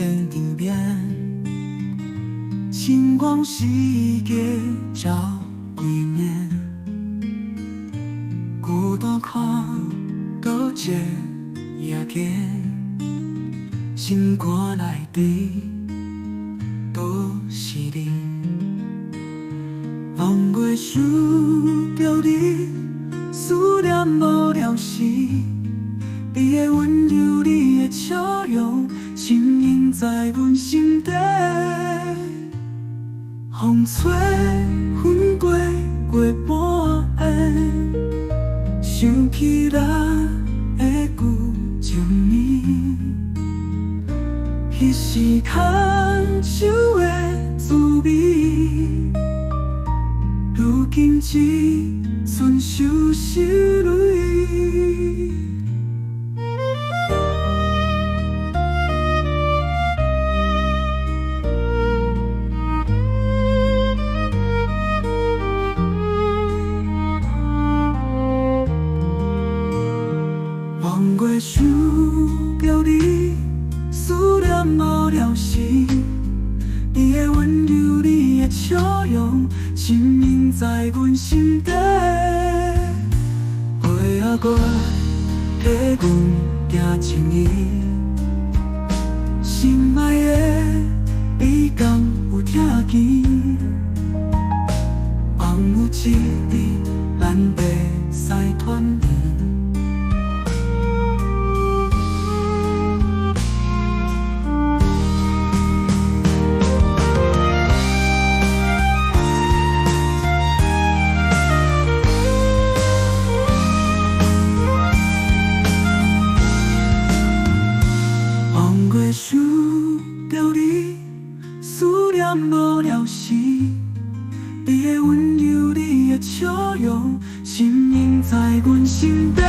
缠绵，情往事加照归眠，孤单看到这夜间，心肝内底都是你。望月想着你，思念无了时，你的温柔，你的笑容，深印在阮心底。风吹阮过月半暝，想起咱的旧情意，彼时牵手的滋味。如今只剩收拾泪。望月想着你，思念无了时，你的温柔，你的笑容，深印在阮心底。月仔月替阮行情义，心爱的你敢有听见？望有一日咱袂使团圆。想着你，思念无了时，你的温柔，你的笑容，深印在阮心底。